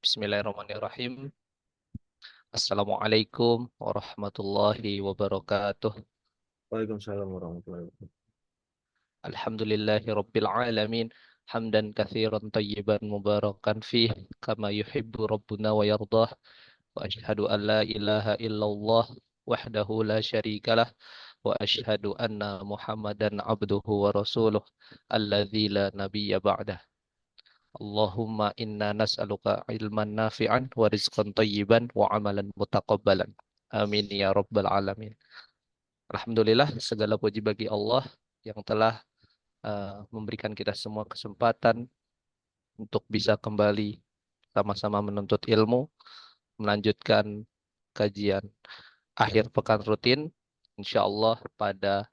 Bismillahirrahmanirrahim. Assalamualaikum warahmatullahi wabarakatuh. Waalaikumsalam warahmatullahi wabarakatuh. Alhamdulillahi rabbil alamin. Hamdan kathiran tayyiban mubarakan fih. Kama yuhibbu rabbuna wa yardah. Wa ashhadu an la ilaha illallah. Wahdahu la syarikalah. Wa ashhadu anna muhammadan abduhu wa rasuluh. Alladzi la nabiyya ba'dah. Allahumma inna nas'aluka ilman nafi'an wa rizqan tayyiban wa amalan mutaqabbalan. Amin ya rabbal alamin. Alhamdulillah segala puji bagi Allah yang telah memberikan kita semua kesempatan untuk bisa kembali sama-sama menuntut ilmu, melanjutkan kajian akhir pekan rutin. Insya Allah pada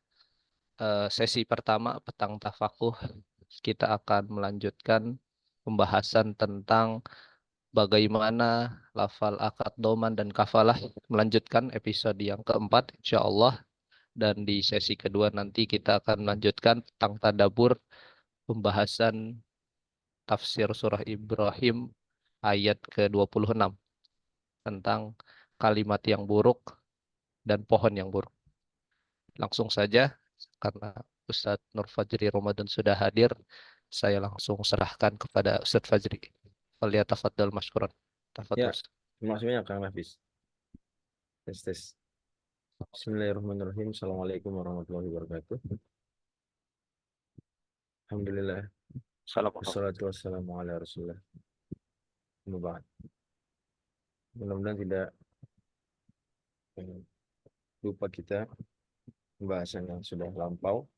sesi pertama petang tafakuh kita akan melanjutkan pembahasan tentang bagaimana lafal akad doman dan kafalah, melanjutkan episode yang keempat insya Allah. Dan di sesi kedua nanti kita akan melanjutkan tentang tadabur pembahasan tafsir surah Ibrahim ayat ke-26 tentang kalimat yang buruk dan pohon yang buruk. Langsung saja karena Ustadz Nur Fajri Ramadan sudah hadir, saya langsung serahkan kepada Ustadz Fajri. Waliyatafaddal masykuran. Ya, Tafadhol. terima kasih banyak Kang Nafis. Tes tes. Bismillahirrahmanirrahim. Assalamualaikum warahmatullahi wabarakatuh. Alhamdulillah. Assalamualaikum. Wassalatu wassalamu ala Rasulillah. Amma ba'd. Mudah-mudahan tidak eh, lupa kita pembahasan yang sudah lampau.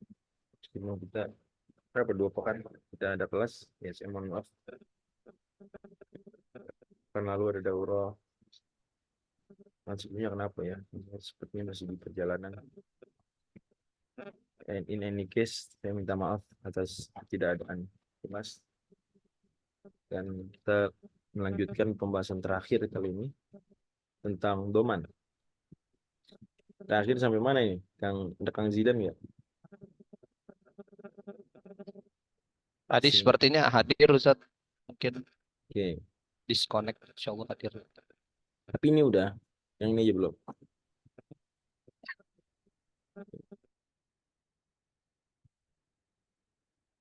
Meskipun kita berapa 2 pekan kita ada kelas. Ya, saya mohon maaf. Karena lalu ada daurah. Dan sebenarnya kenapa ya? Sepertinya masih di perjalanan. And in any case, saya minta maaf atas ketidakadaan Mas. Dan kita melanjutkan pembahasan terakhir kali ini tentang doman. Terakhir sampai mana ini? Ada Kang Zidan ya? Tadi Sini. sepertinya hadir Ustadz. Mungkin Oke. disconnect. Insya Allah hadir. Tapi ini udah. Yang ini aja belum.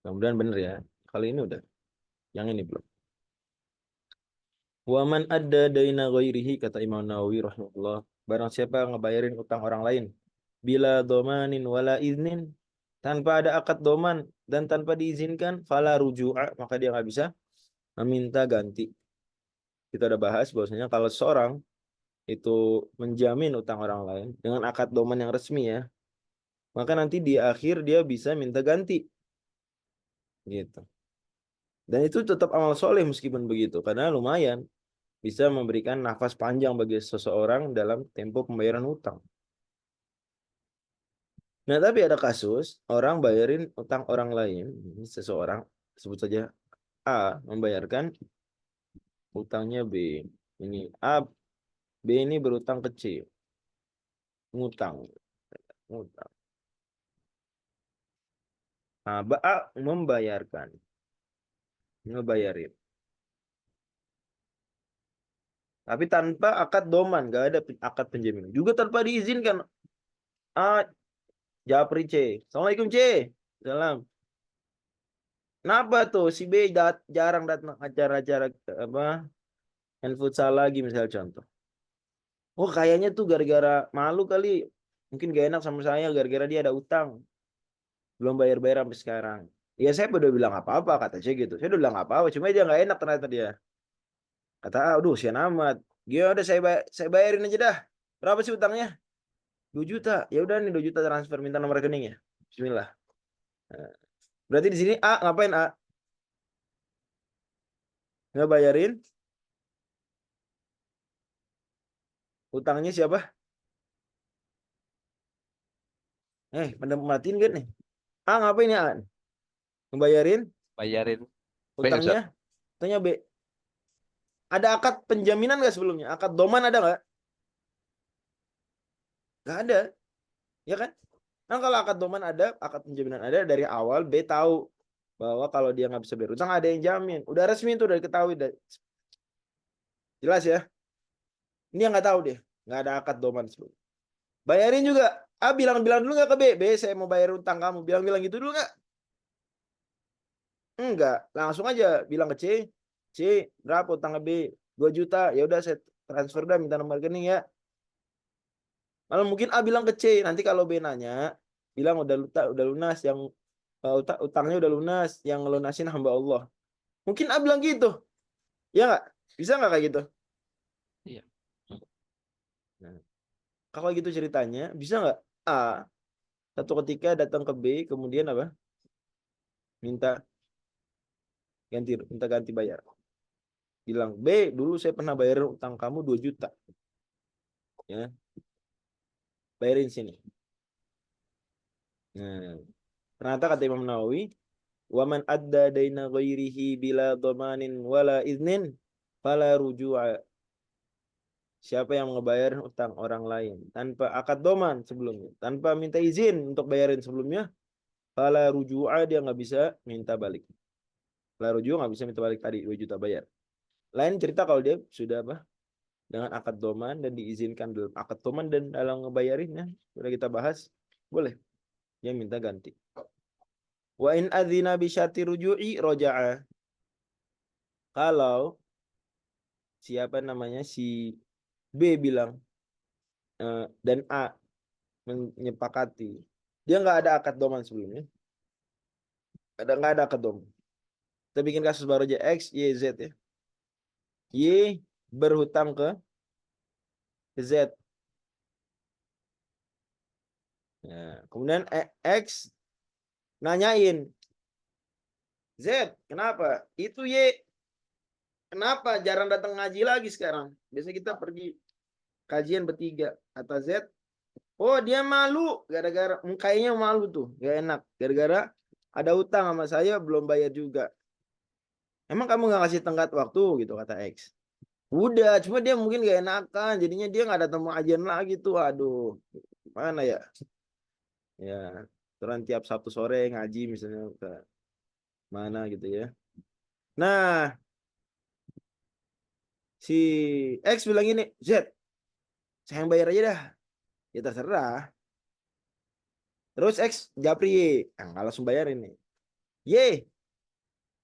Mudah-mudahan bener ya. Kali ini udah. Yang ini belum. Waman ada daina ghairihi, kata Imam Nawawi rahimahullah. Barang siapa ngebayarin utang orang lain. Bila domanin wala iznin. Tanpa ada akad doman dan tanpa diizinkan. Fala ruju'a. Maka dia nggak bisa meminta ganti. Kita udah bahas bahwasanya kalau seorang itu menjamin utang orang lain dengan akad doman yang resmi ya, maka nanti di akhir dia bisa minta ganti gitu. Dan itu tetap amal soleh meskipun begitu, karena lumayan bisa memberikan nafas panjang bagi seseorang dalam tempo pembayaran utang. Nah, tapi ada kasus orang bayarin utang orang lain, seseorang sebut saja A membayarkan utangnya B. Ini B ini berutang ke C, ngutang, ngutang. Nah, A membayarkan, ngebayarin. Tapi tanpa akad doman, gak ada akad penjaminan. Juga tanpa diizinkan. A, Japri C. Assalamualaikum C. Salam. Kenapa tuh si B jarang datang acara-acara apa hand futsal lagi misal contoh. Oh kayaknya tuh gara-gara malu kali. Mungkin gak enak sama saya gara-gara dia ada utang. Belum bayar-bayar sampai sekarang. Ya saya udah bilang apa-apa kata C gitu. Saya udah bilang apa-apa. Cuma dia gak enak ternyata dia. Kata A, aduh sian amat. Gila udah saya bayarin aja dah. Berapa sih utangnya? 2 juta. Ya udah nih 2 juta transfer, minta nomor rekeningnya. Bismillah. Nah, berarti di sini A ngapain A? Nggak bayarin utangnya siapa? Pada matiin kan nih? A ngapain ya A? Ngebayarin Bayarin B utangnya, Ustadz. utangnya B. Ada akad penjaminan nggak sebelumnya? Akad doman ada nggak? Nggak ada, ya kan? Nah kalau akad doman ada, akad penjaminan ada dari awal B tahu bahwa kalau dia nggak bisa bayar utang ada yang jamin. Udah resmi itu udah diketahui. Jelas ya? Ini yang nggak tahu deh. Nggak ada akad doman sebelum. Bayarin juga. Bilang-bilang dulu nggak ke B? B, saya mau bayar utang kamu. Bilang-bilang gitu dulu nggak? Enggak. Langsung aja bilang ke C. C, berapa utang ke B? 2 juta. Ya udah saya transfer dah, minta nomor rekening ya. Malah mungkin A bilang ke C. Nanti kalau B nanya, bilang udah lunas yang utangnya udah lunas, yang ngelunasin hamba Allah. Mungkin A bilang gitu. Ya nggak? Bisa nggak kayak gitu? Iya. Nah, kalau gitu ceritanya, bisa nggak A satu ketika datang ke B, kemudian apa? Minta ganti bayar. Bilang, B, dulu saya pernah bayarin utang kamu 2 juta. Ya, bayarin sini. Nah, ternyata kata Imam Nawawi, waman adda daina ghairihi bila dhamanin wala iznin fala ruju'a. Siapa yang ngebayar utang orang lain tanpa akad doman sebelumnya, tanpa minta izin untuk bayarin sebelumnya, fala ruju'a, dia nggak bisa minta balik. Fala ruju'a, nggak bisa minta balik tadi 2 juta bayar. Lain cerita kalau dia sudah apa? Dengan akad doman dan diizinkan dalam akad doman dan dalam ngebayarinnya, sudah kita bahas, boleh dia minta ganti. Wa in adzina bi syarti ruju'i roja'a. Kalau siapa namanya si B bilang dan A menyepakati, dia nggak ada akad doman sebelumnya, nggak ada akad doman. Kita bikin kasus baru aja, X, Y, Z ya. Y berhutang ke Z. Nah, kemudian X nanyain, Z, kenapa? Itu Y, kenapa jarang datang ngaji lagi sekarang? Biasanya kita pergi kajian bertiga. Kata Z, oh dia malu gara-gara mukanya malu tuh, gak enak. Gara-gara ada utang sama saya belum bayar juga. Emang kamu gak kasih tenggat waktu gitu, kata X. Udah, cuma dia mungkin gak enakan, jadinya dia gak datang pengajian lagi tuh. Aduh, mana ya? Ya, terus tiap Sabtu sore ngaji misalnya ke mana gitu ya. Nah, si X bilang ini, Z, saya yang bayar aja dah. Ya terserah. Terus X japri Y, nggak langsung bayar ini. Y,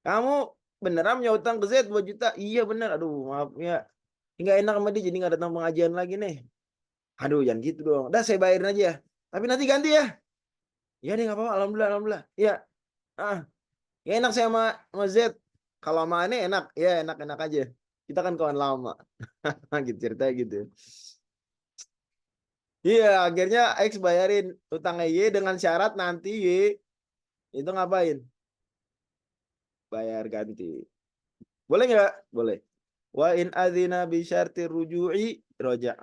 kamu beneran punya utang ke Z 2 juta? Iya bener. Aduh, maaf ya. Nggak enak sama dia, jadi nggak datang pengajian lagi nih. Aduh, jangan gitu dong. Udah saya bayarin aja. Tapi nanti ganti ya. Iya nih nggak apa-apa. Alhamdulillah, alhamdulillah. Iya. Ah, ya enak saya sama Z. Kalau sama aneh enak, ya enak-enak aja. Kita kan kawan lama. Gitu ceritanya gitu. Iya, akhirnya X bayarin utangnya Y dengan syarat nanti Y itu ngapain? Bayar ganti. Boleh nggak? Boleh. Wa in adzina bi syarti ruju'i roja.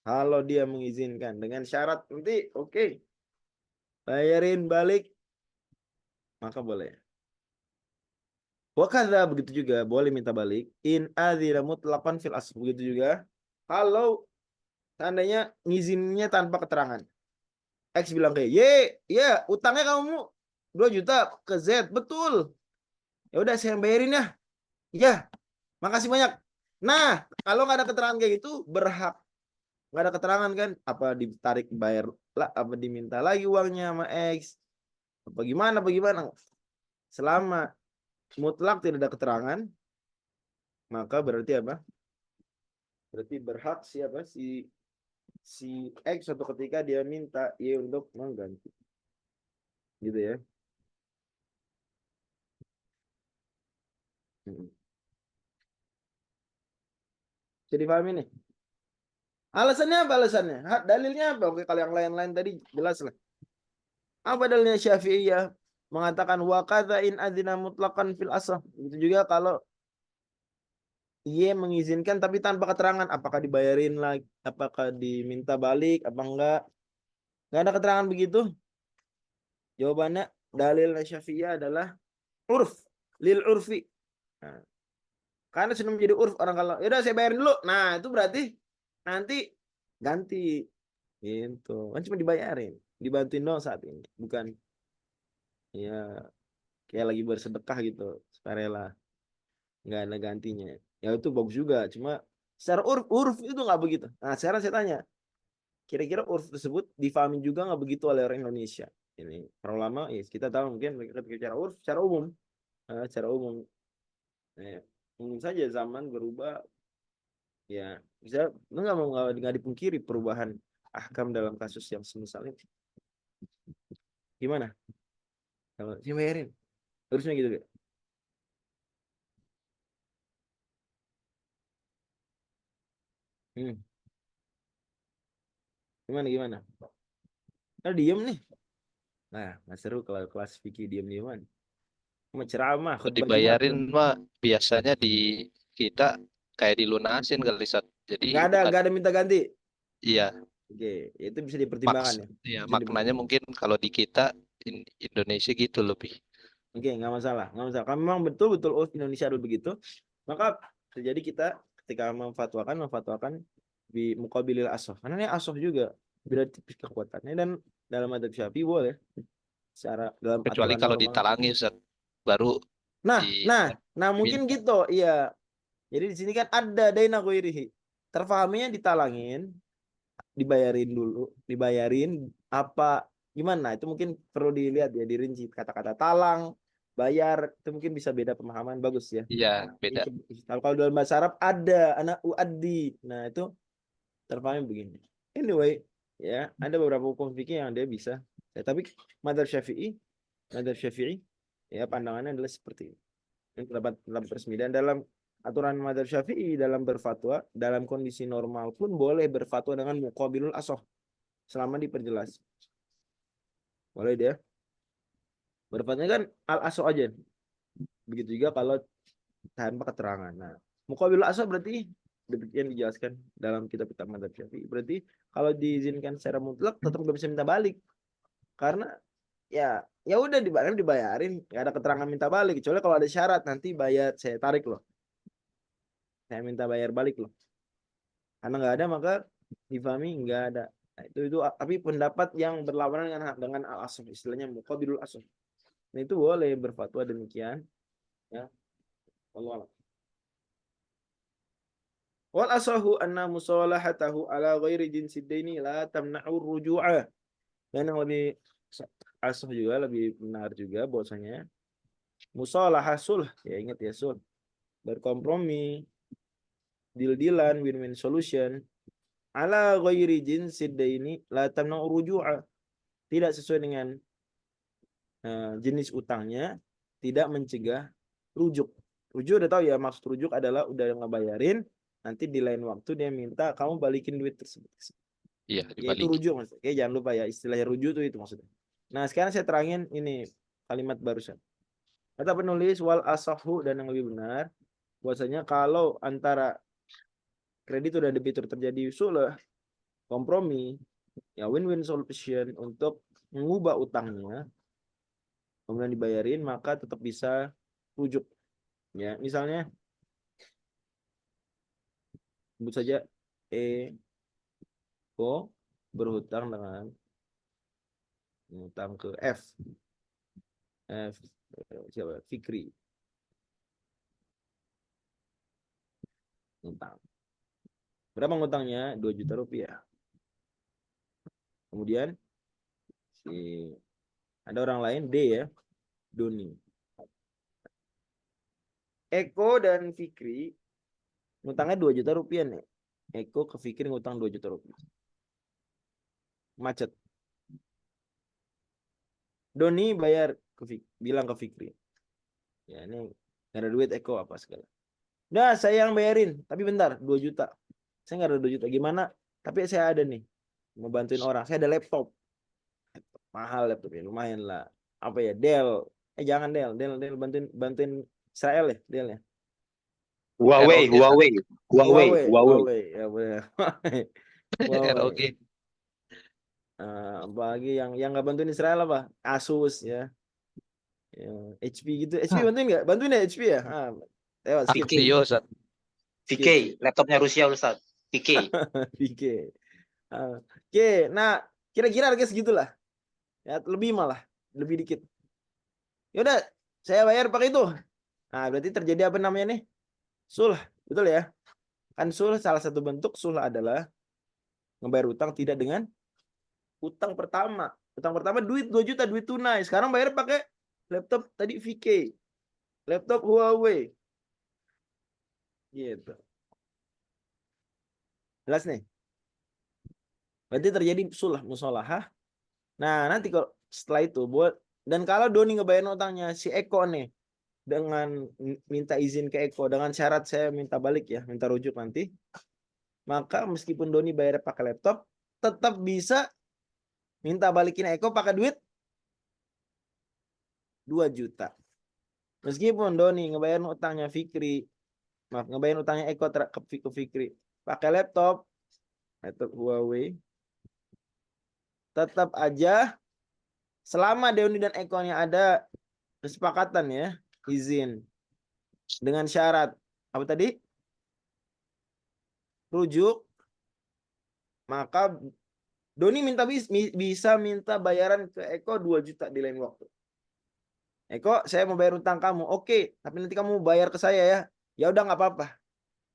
Kalau dia mengizinkan dengan syarat nanti oke. Okay, bayarin balik maka boleh. Wa kadza, begitu juga boleh minta balik in adzina mutlaqan fil asl, begitu juga kalau seandainya ngizinnya tanpa keterangan. X bilang kayak, "Ye, ya utangnya kamu 2 juta ke Z." Betul. Ya udah saya bayarin ya. Ya, makasih banyak. Nah, kalau nggak ada keterangan kayak gitu, berhak. Nggak ada keterangan kan? Apa ditarik bayar lah, apa diminta lagi uangnya sama X? Apa gimana? Bagaimana? Selama mutlak tidak ada keterangan, maka berarti apa? Berarti berhak siapa si X suatu ketika dia minta Y untuk mengganti. Gitu ya. Jadi paham ini? Alasannya apa alasannya? Dalilnya apa? Oke, kalau yang lain-lain tadi jelas lah. Apa dalilnya Syafi'iyah mengatakan wa kadza in adzina mutlaqan fil asah. Itu juga kalau ia mengizinkan tapi tanpa keterangan apakah dibayarin lagi, apakah diminta balik apa enggak. Enggak ada keterangan begitu. Jawabannya dalil Syafi'iyah adalah urf, lil urfi. Nah, karena sudah menjadi urf orang kalau ya udah saya bayarin dulu. Nah, itu berarti nanti ganti gitu. Kan cuma dibayarin, dibantuin dong saat ini, bukan ya kayak lagi bersedekah gitu, sukarela, nggak ada gantinya. Ya itu bagus juga, cuma Secara urf itu nggak begitu. Nah, sekarang saya tanya, kira-kira urf tersebut difahami juga nggak begitu oleh orang Indonesia? Ini para ulama, ya kita tahu mungkin mereka secara urf, secara umum, secara umum, umum saja zaman berubah, ya bisa nggak dipungkiri perubahan ahkam dalam kasus yang semisal ini. Gimana? Kalau sih bayarin, harusnya gitu deh. Hmm. Gimana? Nah, diem nih. Nah, nggak seru kalau kelas fikih diem-dieman. Mau ceramah, Kalau khutbah Jumat dibayarin tuh. mah biasanya di kita kayak dilunasin kali Sat. Jadi bukan, Nggak ada minta ganti. iya, Oke, itu bisa maks dipertimbangkan ya. ya Bisa maknanya dipertimbangkan. mungkin kalau di kita Indonesia gitu lebih. Oke, nggak masalah, nggak masalah. Kalau memang betul-betul Indonesia adalah begitu, maka terjadi kita ketika memfatwakan di mukabilil asoh. Karena ini asoh juga berarti tipis kekuatannya, dan dalam adab Syafi'i boleh secara dalam Kecuali aturan kalau normal. ditalangi Ustaz, baru Nah, di nah mungkin minta. gitu, iya. Jadi di sini kan ada daina ghairihi. Terfahaminya ditalangin, dibayarin apa gimana? Itu mungkin perlu dilihat ya, dirinci kata-kata talang, bayar, itu mungkin bisa beda pemahaman, bagus ya. Iya, beda. Kalau dalam bahasa Arab ada anak uaddi. Nah, itu terpahami begini. Anyway, ya, ada beberapa hukum fikih yang dia bisa. Ya, tapi madzhab Syafi'i ya pandangannya adalah seperti ini. Ini pendapat resmi, dan dalam aturan madzhab Syafi'i dalam berfatwa dalam kondisi normal pun boleh berfatwa dengan muqabilul asoh selama diperjelas. Boleh dia berfatwa kan al asoh aja. Begitu juga kalau tanpa keterangan. Nah, muqabilul asoh berarti demikian dijelaskan dalam kitab-kitab madzhab Syafi'i. Berarti kalau diizinkan secara mutlak tetap nggak bisa minta balik, karena ya udah dibayarin, nggak ada keterangan minta balik, kecuali kalau ada syarat nanti bayar saya tarik loh, saya minta bayar balik loh. Karena nggak ada maka difahami nggak ada. Nah, itu tapi pendapat yang berlawanan dengan al asl, istilahnya muqabilul asl. Nah, itu boleh berfatwa demikian ya. Allah. Wal asahu anna musalahatahu ala ghairi jinsid daini la tamna'u ruju'a. Dan yang lebih asah juga, lebih benar juga bahwasanya musalah sulh, ya ingat ya, sulh, berkompromi, deal-dealan, win-win solution ala ghairi jinsid daini la tamna'u ruju'a, tidak sesuai dengan jenis utangnya, tidak mencegah rujuk. Rujuk udah tahu ya, maksud rujuk adalah udah ngebayarin, nanti di lain waktu dia minta kamu balikin duit tersebut. Iya, Yaitu dibalikin. rujuk maksudnya. Oke, jangan lupa ya, istilahnya rujuk itu maksudnya. Nah, sekarang saya terangin ini kalimat barusan. Kata penulis wal asahu, dan yang lebih benar bahwasanya kalau antara kreditur dan debitur terjadi sulah, kompromi, ya win-win solution untuk mengubah utangnya kemudian dibayarin, maka tetap bisa rujuk. Ya, misalnya sebut saja Eko berhutang dengan utang ke F siapa? Fikri utang. Berapa ngutangnya? 2 juta rupiah. Kemudian ada orang lain D ya, Doni. Eko dan Fikri ngutangnya 2 juta rupiah nih. Eko ke Fikri ngutang 2 juta rupiah. Macet. Doni bilang ke Fikri, ya ini gak ada duit Eko apa segala. Nah, saya yang bayarin, tapi bentar, 2 juta. Saya nggak ada 2 juta. Gimana? Tapi saya ada nih, mau bantuin orang. Saya ada laptop. Mahal laptopnya, lumayan lah. Apa ya, Dell. Jangan Dell bantuin Israel ya, Dell ya. Huawei, ROG Sat. Huawei. Ya benar. Huawei. ROG. Apalagi yang nggak bantuin Israel apa? Asus ya. HP gitu. HP Hmm. bantuin nggak? Bantuin ya HP ya. Skip. VK, Avio Sat. VK, laptopnya Rusia Ustaz. VK. VK. Oke, nah kira-kira harga segitulah. Ya, lebih malah, lebih dikit. Yaudah, saya bayar pakai itu. Nah, berarti terjadi apa namanya nih? Sulh, betul ya? Kan sulh salah satu bentuk sulh adalah ngebayar utang tidak dengan utang pertama. Utang pertama duit 2 juta, duit tunai. Sekarang bayar pakai laptop tadi VK. Laptop Huawei. Gitu. Jelas nih? Berarti terjadi sulh musolahah. Nah, nanti kalau setelah itu dan kalau Doni ngebayarin utangnya si Eko nih dengan minta izin ke Eko dengan syarat saya minta balik ya, minta rujuk nanti. Maka meskipun Doni bayar pakai laptop, tetap bisa minta balikin Eko pakai duit 2 juta. Meskipun Doni ngebayarin utangnya Fikri, ngebayarin utangnya Eko ke Fikri pakai laptop Huawei, tetap aja selama Doni dan Eko-nya ada kesepakatan ya, izin dengan syarat apa tadi? Rujuk, maka Doni bisa minta bayaran ke Eko 2 juta di lain waktu. Eko, saya mau bayar utang kamu. Oke, tapi nanti kamu bayar ke saya ya. Ya udah nggak apa-apa.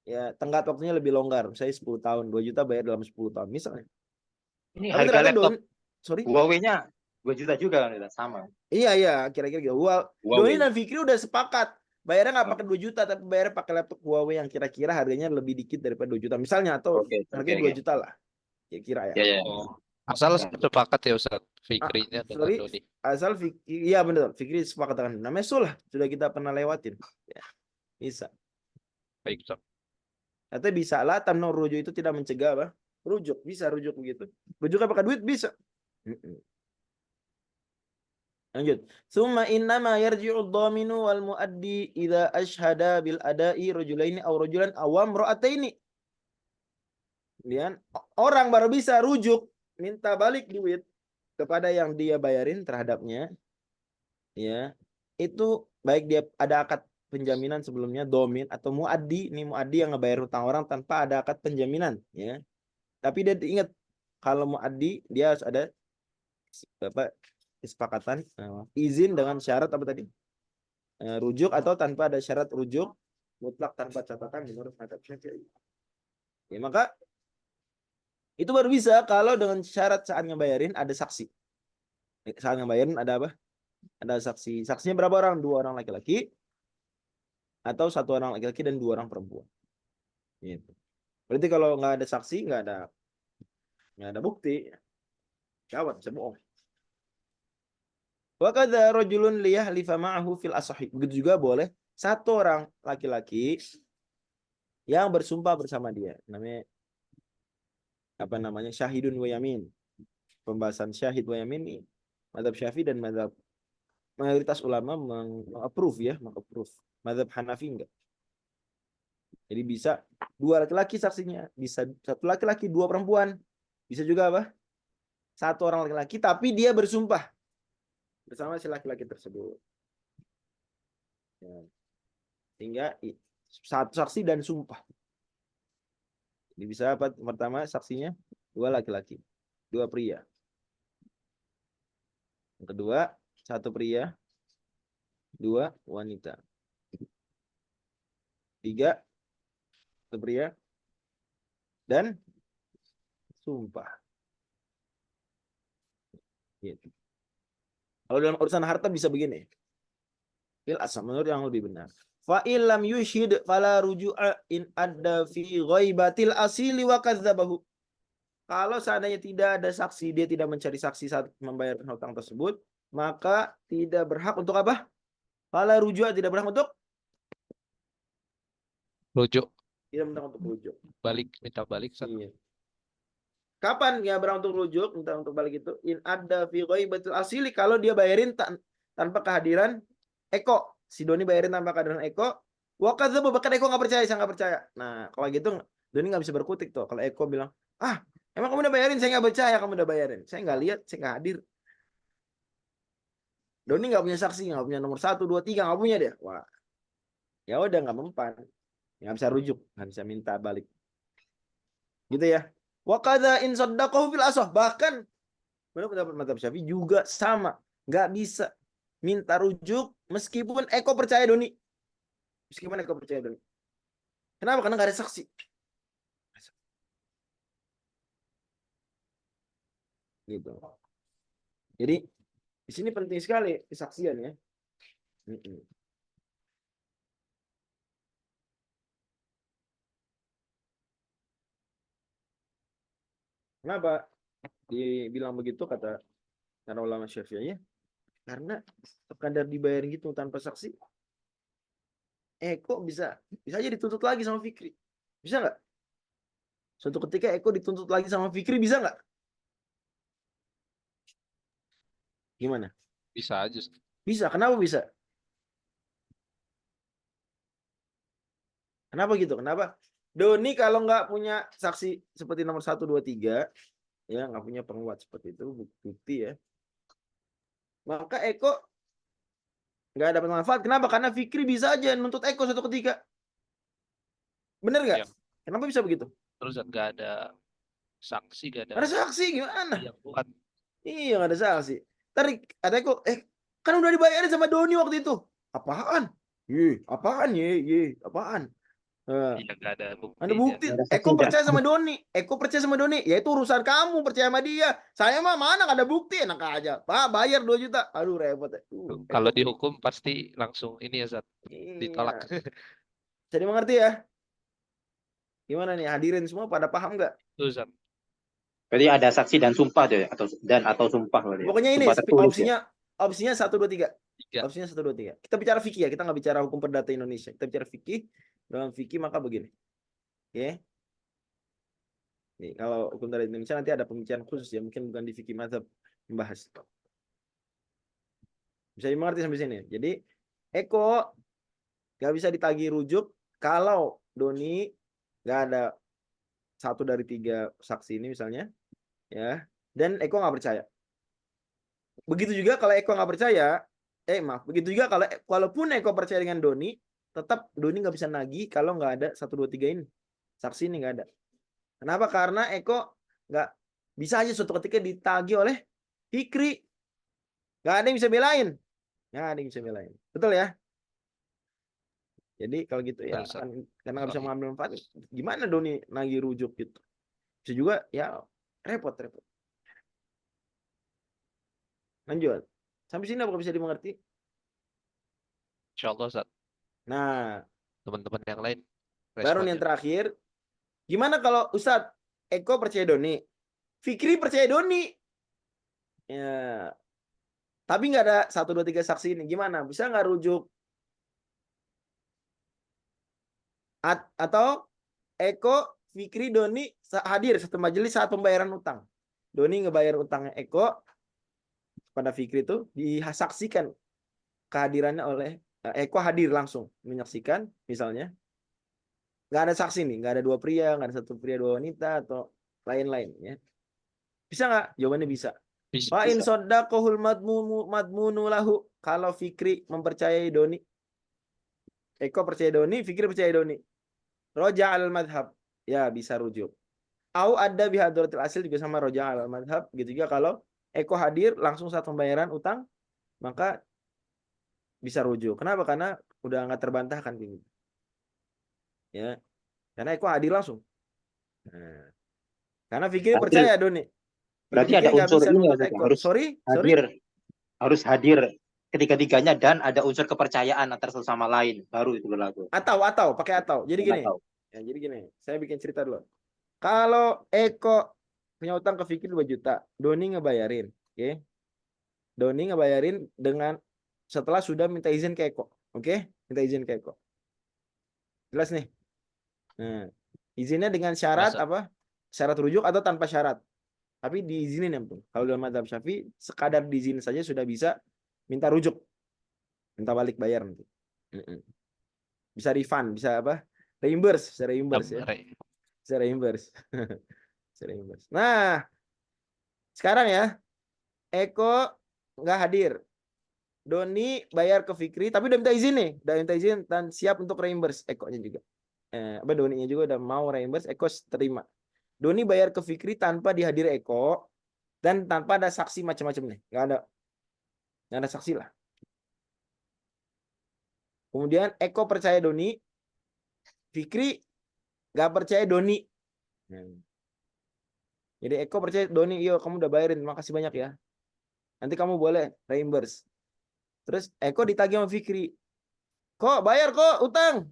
Ya, tenggat waktunya lebih longgar. Saya 10 tahun, 2 juta bayar dalam 10 tahun misalnya. Ini Tapi harga ternyata laptop sorry. Huawei-nya 2 juta juga kan, sama. Iya, kira-kira gitu. Doni dan Fikri udah sepakat. Bayarnya nggak pakai 2 juta, tapi bayarnya pakai laptop Huawei yang kira-kira harganya lebih dikit daripada 2 juta. Misalnya, atau harganya 2 juta lah. Kira-kira ya. Ya. Oh, asal sepakat ya Ustaz Fikrinya dengan Sorry, Doni. asal Fikri, iya benar. Fikri sepakat dengan namanya sulh. Sudah kita pernah lewatin. Ya, bisa. Baik, Ustaz. Atau bisa lah tanpa rujuk itu tidak mencegah apa? Rujuk, bisa rujuk begitu. Rujuk pakai duit bisa. Lanjut. Summa innama yarji'u dhaminu wal muaddi idza ashhada bil ada'i rajulaini aw rajulan aw imra'ataini. Kemudian orang baru bisa rujuk minta balik duit kepada yang dia bayarin terhadapnya. Ya. Itu baik dia ada akad penjaminan sebelumnya domin atau muaddi. Ini muaddi yang ngebayar hutang orang tanpa ada akad penjaminan, ya. Tapi dia ingat kalau muaddi dia harus ada apa kesepakatan izin dengan syarat apa tadi? Rujuk atau tanpa ada syarat rujuk, mutlak tanpa catatan menurut mazhab Syafi'i. Ya, maka itu baru bisa kalau dengan syarat saat ngebayarin ada saksi. Saat ngebayarin ada apa? Ada saksi. Saksinya berapa orang? 2 orang laki-laki atau 1 orang laki-laki dan 2 orang perempuan. Gitu. Berarti kalau nggak ada saksi, nggak ada bukti, gawat, bisa bohong. Wa kadza rajulun liyahlifa ma'ahu fil asahi. Begitu juga boleh 1 orang laki-laki yang bersumpah bersama dia. Namanya syahidun wa yamin. Pembahasan syahid wa yamin ini mazhab Syafi'i dan mazhab mayoritas ulama meng-approve ya, meng-approve. Mazhab Hanafi enggak. Jadi bisa 2 laki-laki saksinya, bisa 1 laki-laki 2 perempuan. Bisa juga apa? 1 orang laki-laki tapi dia bersumpah bersama si laki-laki tersebut. Ya. Sehingga 1 saksi dan sumpah. Jadi bisa apa? Pertama saksinya 2 laki-laki, 2 pria. Yang kedua 1 pria, 2 wanita. 3 1 pria dan sumpah. Gitu. Kalau dalam urusan harta bisa begini. Fil asam menurut yang lebih benar. Fa illam yushhid fala ruju'a in adda fi ghaibatil asili wa kadzabahu. Kalau seandainya tidak ada saksi, dia tidak mencari saksi saat membayar hutang tersebut, maka tidak berhak untuk apa? Fala ruju'a, tidak berhak untuk Rujuk, tidak berhak untuk rujuk. minta balik. Iya. Kapan ya berhak untuk rujuk, minta untuk balik itu? In adda fi ghaibatil asili, kalau dia bayarin tanpa kehadiran Eko. Si Doni bayarin tanpa kehadiran Eko. Wa kadzdzaba, bahkan Eko nggak percaya, saya nggak percaya. Nah, kalau gitu Doni nggak bisa berkutik tuh. Kalau Eko bilang, emang kamu udah bayarin? Saya nggak percaya kamu udah bayarin. Saya nggak lihat, saya nggak hadir. Doni nggak punya saksi, nggak punya nomor 1, 2, 3, nggak punya dia. Wah, ya udah nggak mempan, nggak bisa rujuk, nggak bisa minta balik. Gitu ya. Wa kadza in saddaqahu fil asah, bahkan menurut pendapat mazhab Syafi'i juga sama, nggak bisa minta rujuk meskipun Eko percaya Doni. Meskipun Eko percaya Doni. Kenapa? Karena nggak ada saksi. Gitu. Jadi di sini penting sekali kesaksian ya. Kenapa dibilang begitu kata para ulama Syafi'iyah? Karena sekadar dibayar gitu tanpa saksi, Eko bisa aja dituntut lagi sama Fikri. Bisa nggak? Suatu ketika Eko dituntut lagi sama Fikri, bisa nggak? Gimana? Bisa aja. Bisa. Kenapa bisa? Kenapa gitu? Kenapa? Doni kalau nggak punya saksi seperti nomor 1, 2, 3, ya nggak punya penguat seperti itu, bukti ya, maka Eko nggak dapat manfaat. Kenapa? Karena Fikri bisa aja nuntut Eko suatu ketika. Bener nggak? Ya. Kenapa bisa begitu? Terus nggak ada saksi, nggak ada Ada saksi gimana? yang kuat. Iya nggak ada saksi. Tarik ada Eko, kan udah dibayarin sama Doni waktu itu. Apaan? Apaan apaan? Iya, nggak ada Ada buktinya. bukti. Nggak ada Eko saksinya. percaya sama Doni. Eko percaya sama Doni. Ya itu urusan kamu percaya sama dia. Saya mah mana nggak ada bukti, enak aja. Pak bayar 2 juta. Aduh repot. Kalau Eko. dihukum pasti langsung ini ya, Zat, ditolak. Iya. Jadi mengerti ya? Gimana nih hadirin semua pada paham nggak? Tuh, Zat. Berarti ada saksi dan sumpah tuh ya, atau sumpah berarti ya. Pokoknya ini Sumpah tertulis ya. opsinya 1, 2, 3. 3. Opsinya 1, 2, 3. Kita bicara fikih ya, kita nggak bicara hukum perdata Indonesia. Kita bicara fikih. Dalam fikih maka begini. Oke. Nih, kalau hukum perdata Indonesia nanti ada pembicaraan khusus ya, mungkin bukan di fikih mazhab membahas. Bisa dimengerti sampai sini. Jadi Eko nggak bisa ditagih rujuk kalau Doni nggak ada 1 dari 3 saksi ini misalnya, ya, dan Eko nggak percaya. Begitu juga kalau Eko nggak percaya, begitu juga kalau walaupun Eko percaya dengan Doni, tetap Doni nggak bisa nagih kalau nggak ada 1, 2, 3 ini. Saksi ini nggak ada. Kenapa? Karena Eko nggak bisa aja suatu ketika ditagih oleh Fikri. Nggak ada yang bisa belain. Nggak ada yang bisa belain. Betul ya? Jadi kalau gitu ya, Betul, kan, karena nggak bisa Sahih. mengambil manfaat, gimana Doni nagih rujuk gitu? Bisa juga ya repot. Lanjut. Sampai sini apa bisa dimengerti? Insya Allah, Zat. Nah, Teman-teman yang lain baru nih responnya. yang terakhir. Gimana kalau Ustadz Eko percaya Doni, Fikri percaya Doni, ya, tapi nggak ada 1, 2, 3 saksi ini, gimana? Bisa nggak rujuk? Atau Eko, Fikri, Doni hadir satu majelis saat pembayaran utang. Doni ngebayar utangnya Eko pada Fikri itu disaksikan kehadirannya oleh Eko hadir langsung menyaksikan, misalnya nggak ada saksi nih, nggak ada 2 pria, nggak ada 1 pria 2 wanita atau lain-lain ya. Bisa nggak? Jawabannya bisa. Bisa. Fa in soddaqahul madmunu lahu. Kalau Fikri mempercayai Doni, Eko percaya Doni, Fikri percaya Doni, roja al madhab, ya bisa rujuk. Au ada bihadrotil asil juga sama roja al madhab. Gitu juga kalau Eko hadir langsung saat pembayaran utang, maka bisa rujuk. Kenapa? Karena udah nggak terbantahkan gitu. Ya, karena Eko hadir langsung. Nah, karena Fikri Hadir. percaya Doni. Berarti Fikri ada nggak unsur bisa ini nuntut ya, Eko. harus Sorry. harus hadir ketiga-tiganya dan ada unsur kepercayaan antar satu sama lain, baru itu berlaku. Atau pakai atau. Jadi gini. Tahu. Ya, jadi gini. Saya bikin cerita dulu. Kalau Eko punya utang ke Fikri 2 juta, Doni ngebayarin, oke? Doni ngebayarin dengan setelah sudah minta izin ke Eko, oke? Minta izin ke Eko. Jelas nih. Nah, izinnya dengan syarat Jelas, Zat. apa? Syarat rujuk atau tanpa syarat. Tapi diizinin yang penting. Kalau dalam madzhab Syafi'i sekadar diizin saja sudah bisa minta rujuk. Minta balik bayar nanti. Bisa refund, bisa apa? Reimburse, bisa reimburse ya. Bisa reimburse. Bisa reimburse. Nah, sekarang ya, Eko nggak hadir. Doni bayar ke Fikri, tapi udah minta izin nih, udah minta izin dan siap untuk reimburse. Ekonya juga, Doninya juga udah mau reimburse. Eko terima. Doni bayar ke Fikri tanpa dihadiri Eko dan tanpa ada saksi macam-macam nih, nggak ada saksi lah. Kemudian Eko percaya Doni, Fikri nggak percaya Doni. Jadi Eko percaya Doni, iya kamu udah bayarin, makasih banyak ya. Nanti kamu boleh reimburse. Terus Eko ditagih sama Fikri. Kok bayar kok utang?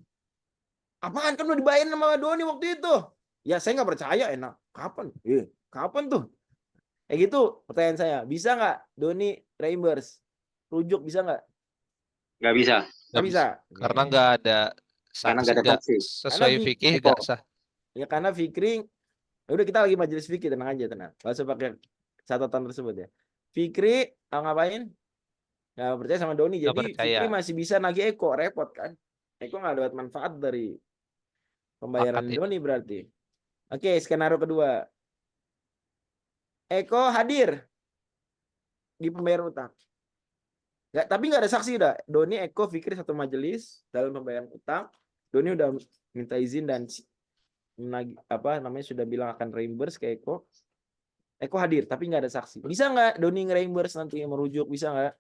Apaan kan udah dibayarin sama Doni waktu itu? Ya saya nggak percaya, enak. Kapan? Kapan tuh? Gitu pertanyaan saya. Bisa nggak Doni reimburse? Rujuk bisa nggak? Nggak bisa. Nggak bisa. Karena nggak ada Karena saksi, nggak ada nggak saksi. Karena sesuai fikih Eko. nggak sah. Ya karena Fikri, udah kita lagi majelis fikih, tenang aja, tenang. Gak usah pakai catatan tersebut ya. Fikri ngapain? Nggak percaya sama Doni. Nggak Jadi percaya. Fikri masih bisa nagih Eko, repot kan? Eko nggak dapat manfaat dari pembayaran Akad itu. Doni berarti. Oke, skenario kedua. Eko hadir di pembayaran utang. Nggak, tapi nggak ada saksi udah. Doni, Eko, Fikri satu majelis dalam pembayaran utang. Doni udah minta izin dan apa namanya sudah bilang akan reimburse ke Eko. Eko hadir tapi nggak ada saksi. Bisa nggak Doni nge-reimburse nanti merujuk? Bisa nggak?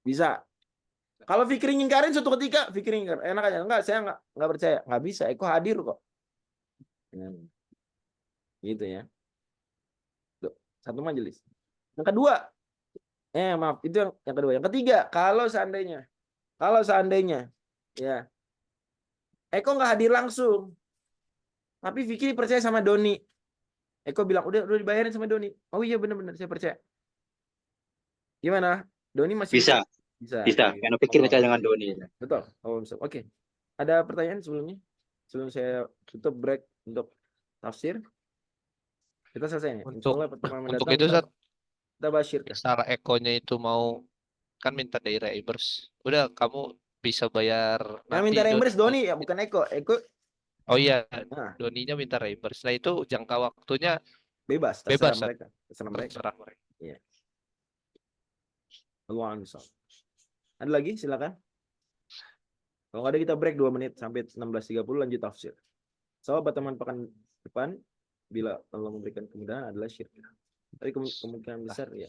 Bisa. Kalau Fikri ngingkarin suatu ketika, Fikri ngingkar, enak aja. Enggak, saya nggak percaya. Nggak bisa. Eko hadir kok. Gitu ya. Tuh, satu majelis. Yang kedua, maaf, itu yang kedua. Yang ketiga, kalau seandainya ya Eko nggak hadir langsung, tapi Fikri percaya sama Doni. Eko bilang udah dibayarin sama Doni. Oh iya benar-benar saya percaya. Gimana? Doni masih Bisa. Bisa. Bisa. Karena pikir percaya dengan Doni. Betul. Oke. Ada pertanyaan sebelumnya? Sebelum saya tutup break untuk tafsir. Kita selesai nih. Untuk pertemuan untuk mendatang itu Zat, kita bahas syirk. secara ekonya itu mau kan minta dari reimburse. Udah kamu bisa bayar Yang nanti minta reimburse Doni. Doni ya, bukan Eko. Eko Oh iya, nah, Doninya minta reimburse. Nah itu jangka waktunya bebas, terserah bebas, Zat. mereka. Terserah mereka. Terserah mereka. Iya. Allah a'lam. Ada lagi? Silakan. Kalau nggak ada kita break 2 menit sampai 16.30 lanjut tafsir. So, pertemuan pekan depan bila Allah memberikan kemudahan adalah syirk. Tapi kemungkinan besar ya.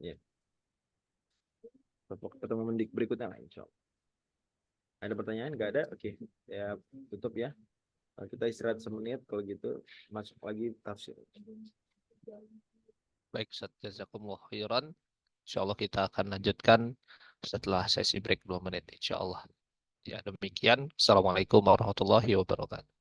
Ya. Pertemuan berikutnya lah insya Allah. Ada pertanyaan? Nggak ada? Oke. Ya tutup ya. Kita istirahat semenit. Kalau gitu masuk lagi tafsir. Baik, Ustaz, jazakumullah khairan. Insyaallah kita akan lanjutkan setelah sesi break 2 menit insyaallah. Ya demikian. Assalamualaikum warahmatullahi wabarakatuh.